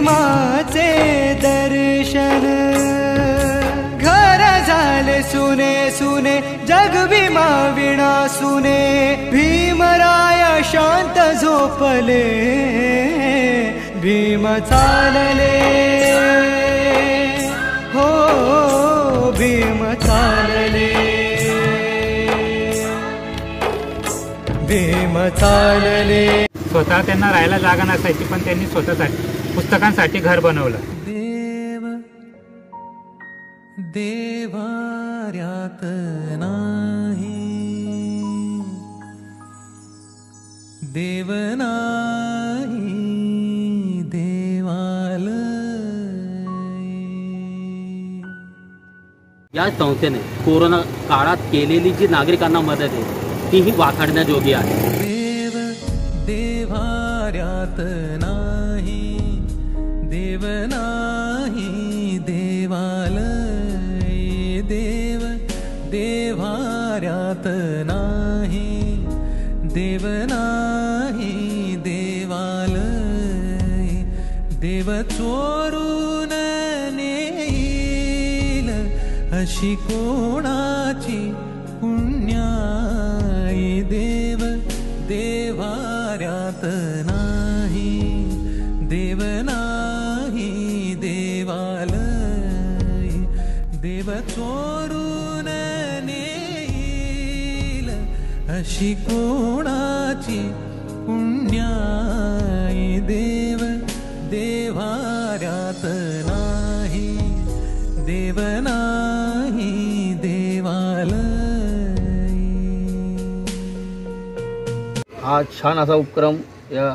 भीमाचे दर्शन। घर झाले सुने सुने जग भीमा विना सुने। भीमराय शांत झोपले भीम चालले हो भीम चालले भीम चालले। स्वतः त्यांना राहायला जागा नसायची पण त्यांनी स्वतःसाठी पुस्तकांसाठी घर बनवलं। देव देवाऱ्यात नाही देव नाही देवालय। या संस्थेने कोरोना काळात केलेली जी नागरिकांना मदत आहे तीही वाखाणण्याजोगी आहे। देव देवाऱ्यात नाही देव नाही देवालय। देव देवाऱ्यात नाही देव नाही देवालय। देव चोरून नेईल अशी कोणाची पुण्याई। देव देवाऱ्यात नाही देव नाही देवालय। देव चोरून नेईल अशी कोणाची पुण्याई। देव देवाऱ्यात नाही देव नाही देवालय। हा छान असा उपक्रम या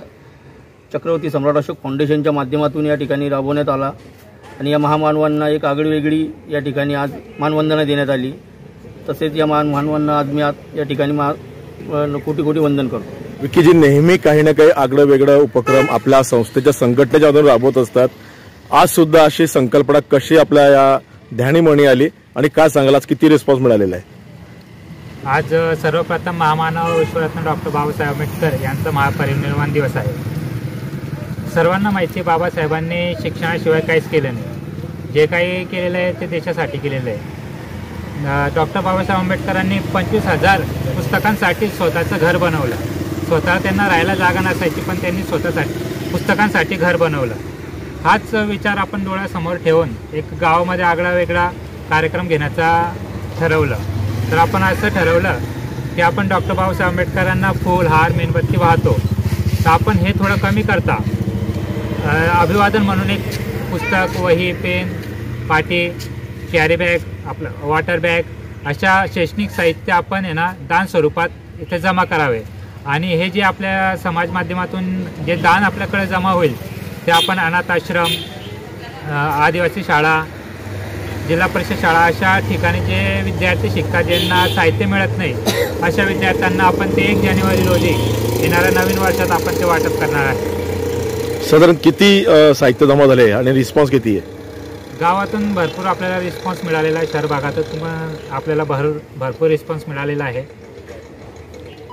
चक्रवर्ती सम्राट अशोक फाउंडेशनच्या माध्यमातून या ठिकाणी राबवण्यात आला आणि या महामानवांना एक आगळीवेगळी या ठिकाणी आज मानवंदना देण्यात आली। तसेच या मानवांना आज मी या ठिकाणी कोटी कोटी वंदन करतो। विकीजी नेहमी काही ना काही आगळं वेगळं उपक्रम आपल्या संस्थेच्या संघटनेच्या मधून राबवत असतात। आज सुद्धा अशी संकल्पना कशी आपल्या या ध्यानीमणी आली आणि काय सांगाल आज किती रिस्पॉन्स मिळालेला आहे? आज सर्वप्रथम महामानव विश्वरत्न डॉक्टर बाबासाहेब आंबेडकर यांचा महापरिनिर्वाण दिवस आहे। सर्वांना माहिती आहे बाबासाहेबांनी शिक्षणाशिवाय काहीच केलं नाही। जे काही केलेलं आहे ते देशासाठी केलेलं आहे। डॉक्टर बाबासाहेब आंबेडकरांनी 25,000 पुस्तकांसाठी स्वतःचं घर बनवलं। स्वतः त्यांना राहायला जागा नसायची पण त्यांनी स्वतःसाठी पुस्तकांसाठी घर बनवलं। हाच विचार आपण डोळ्यासमोर ठेवून एक गावामध्ये आगळा वेगळा कार्यक्रम घेण्याचा ठरवलं। तर आपण असं ठरवलं की आपण डॉक्टर बाबासाहेब आंबेडकरांना फूल हार मेणबत्ती वाहतो तर आपण हे थोडं कमी करता अभिवादन म्हणून एक पुस्तक वही पेन पाटी कॅरी बॅग आपलं वॉटर बॅग अशा शैक्षणिक साहित्य आपण आहे ना दान स्वरूपात इथे जमा करावे आणि हे जे आपल्या समाज माध्यमातून जे दान आपल्याकडे जमा होईल ते आपण अनाथ आश्रम आदिवासी शाळा जिल्हा परिषद शाळा अशा ठिकाणी जे विद्यार्थी शिकतात ज्यांना साहित्य मिळत नाही अशा विद्यार्थ्यांना आपण ते 1 जानेवारी रोजी येणाऱ्या नवीन वर्षात आपण ते वाटप करणार आहे। साधारण किती साहित्य जमा झाले आणि रिस्पॉन्स किती आहे? गावातून भरपूर आपल्याला रिस्पॉन्स मिळालेला आहे। शहर भागातून आपल्याला भरपूर रिस्पॉन्स मिळालेला आहे।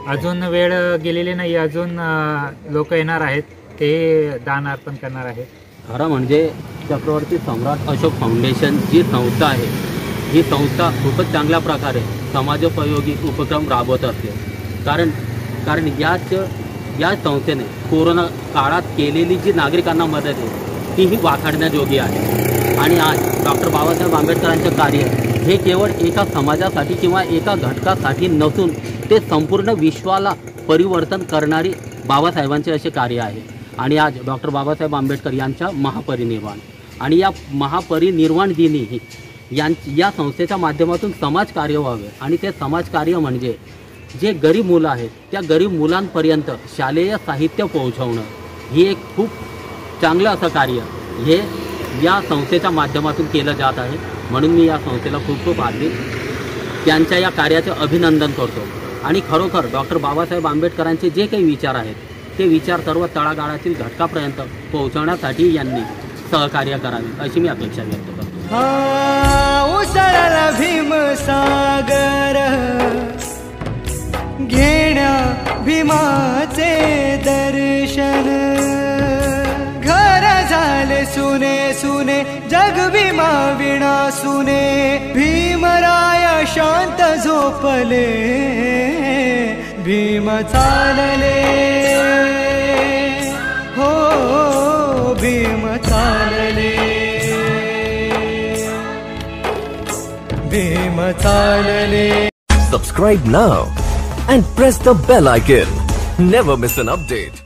अजून वेळ गेलेली नाही, अजून लोक येणार आहेत ते दान अर्पण करणार आहेत। खरं म्हणजे चक्रवर्ती सम्राट अशोक फाउंडेशन जी संस्था आहे ही संस्था खूपच चांगल्या प्रकारे समाजोपयोगी उपक्रम राबवत असते। कारण या संस्थेने कोरोना काळात केलेली जी नागरिकांना मदत आहे तीही वाखाणण्याजोगी आहे। आणि आज डॉक्टर बाबासाहेब आंबेडकरांचे कार्य हे केवळ एका समाजासाठी किंवा एका घटकासाठी नसून ते संपूर्ण विश्वाला परिवर्तन करणारी बाबासाहेबांचे असे कार्य आहे। आणि आज डॉक्टर बाबासाहेब आंबेडकर यांच्या महापरिनिर्वाण आणि या महापरिनिर्वाण दिनी या संस्थेच्या माध्यमातून समाजकार्य व्हावे आणि ते समाजकार्य म्हणजे जे गरीब मुलं आहेत त्या गरीब मुलांपर्यंत शालेय साहित्य पोहोचवणं ही एक खूप चांगलं असं कार्य हे या संस्थेच्या माध्यमातून केलं जात आहे। म्हणून मी या संस्थेला खूप खूप आभारी त्यांच्या या कार्याचे अभिनंदन करतो। आणि खरोखर डॉक्टर बाबासाहेब आंबेडकरांचे जे काही विचार आहेत ते विचार सर्व तळागाळातील घटकापर्यंत पोहोचवण्यासाठी यांनी सहकार्य करावे अशी मी अपेक्षा व्यक्त करतो। उसळला भीमसागर घेण्या भीमाचे दर्शन। घर झाले सुने जग विमा विणा सुने भीमराया शांत झोपले भीम चालले हो भीम चालले भीम चालले. Subscribe now and press the bell icon. Never miss an update.